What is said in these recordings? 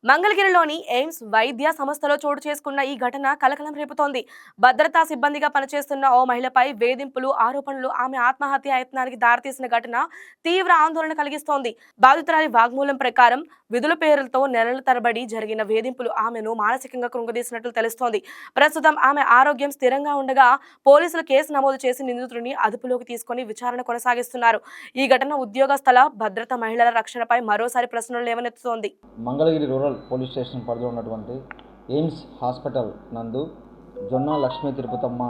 మంగళగిరిలోని ఎయిమ్స్ వైద్య సంస్థలో చోటు చేసుకున్న ఈ ఘటన కలకలం రేపుతోంది. భద్రతా సిబ్బందిగా పనిచేస్తున్న ఓ మహిళపై వేధింపులు, ఆరోపణలు, ఆమె ఆత్మహత్య యత్నానికి దారితీసిన ఘటన తీవ్ర ఆందోళన కలిగిస్తోంది. బాధితురాలి వాగ్మూలం ప్రకారం విధుల పేరులతో నెలల తరబడి జరిగిన వేధింపులు ఆమెను మానసికంగా కృంగదీసినట్లు తెలుస్తోంది. ప్రస్తుతం ఆమె ఆరోగ్యం స్థిరంగా ఉండగా పోలీసులు కేసు నమోదు చేసి నిందితుడిని అదుపులోకి తీసుకుని విచారణ కొనసాగిస్తున్నారు. ఈ ఘటన ఉద్యోగస్థల భద్రత, మహిళల రక్షణపై మరోసారి ప్రశ్నలు లేవనెత్తుతోంది. మంగళగిరి రూరల్ పోలీస్ స్టేషన్ పరిధిలో ఉన్నటువంటి ఎయిమ్స్ హాస్పిటల్ నందు జొన్నా లక్ష్మీ తిరుపతమ్మ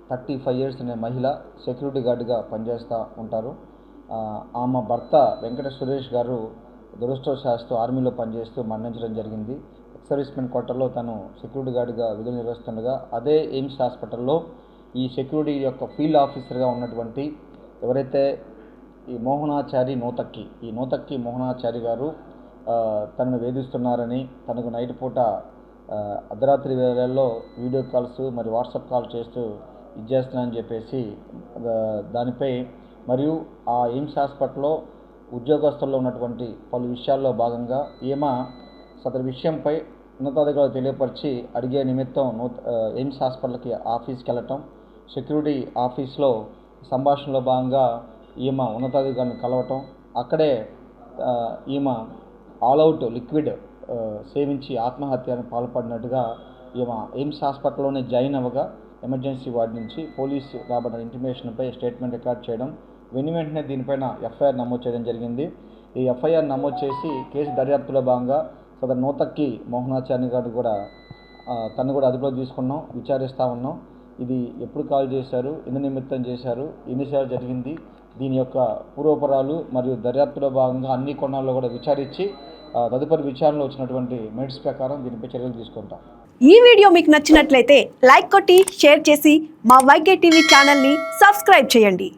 35 ఇయర్స్ అనే మహిళ సెక్యూరిటీ గార్డుగా పనిచేస్తూ ఉంటారు. ఆమె భర్త వెంకట సురేష్ గారు దురదృష్టవశాత్తు ఆర్మీలో పనిచేస్తూ మరణించడం జరిగింది. ఎక్స్ సర్వీస్మెన్ క్వార్టర్లో తను సెక్యూరిటీ గార్డుగా విధులు నిర్వహిస్తుండగా అదే ఎయిమ్స్ హాస్పిటల్లో ఈ సెక్యూరిటీ యొక్క ఫీల్డ్ ఆఫీసర్గా ఉన్నటువంటి ఎవరైతే ఈ నూతక్కి మోహనాచారి గారు తనను వేధిస్తున్నారని, తనకు నైట్ పూట అర్ధరాత్రి వేళల్లో వీడియో కాల్స్ మరి వాట్సాప్ కాల్ చేస్తూ ఇచ్చేస్తున్నానని చెప్పేసి దానిపై మరియు ఆ ఎయిమ్స్ హాస్పిటల్లో ఉద్యోగస్తుల్లో ఉన్నటువంటి పలు విషయాల్లో భాగంగా ఈమె సదరు విషయంపై ఉన్నతాధికారులు తెలియపరిచి అడిగే నిమిత్తం ఎయిమ్స్ హాస్పిటల్కి ఆఫీస్కి వెళ్ళటం, సెక్యూరిటీ ఆఫీస్లో సంభాషణలో భాగంగా ఈమె ఉన్నతాధికారులను కలవటం, అక్కడే ఈమె ఆల్అవుట్ లిక్విడ్ సేవించి ఆత్మహత్యకు పాల్పడినట్టుగా ఈమె ఎయిమ్స్ హాస్పిటల్లోనే జాయిన్ అవ్వగా ఎమర్జెన్సీ వార్డు నుంచి పోలీసు రాబడిన ఇంటిమేషన్పై స్టేట్మెంట్ రికార్డ్ చేయడం, వెంటనే దీనిపైన ఎఫ్ఐఆర్ నమోదు చేయడం జరిగింది. ఈ ఎఫ్ఐఆర్ నమోదు చేసి కేసు దర్యాప్తులో భాగంగా సదరు నూతక్కి మోహనాచారి గారు కూడా తను కూడా అదుపులో తీసుకున్నాం, విచారిస్తూ ఉన్నాం. ఇది ఎప్పుడు కాల్ చేశారు, ఎందు నిమిత్తం చేశారు, ఎన్నిసార్లు జరిగింది, దీని యొక్క పూర్వపరాలు మరియు దర్యాప్తులో భాగంగా అన్ని కోణాల్లో కూడా విచారించి తదుపరి విచారణలో వచ్చినటువంటి మెరిట్స్ ప్రకారం దీనిపై చర్యలు తీసుకుంటాం. ఈ వీడియో మీకు నచ్చినట్లయితే లైక్ కొట్టి షేర్ చేసి మా వైకే టీవీ ఛానల్ని సబ్స్క్రైబ్ చేయండి.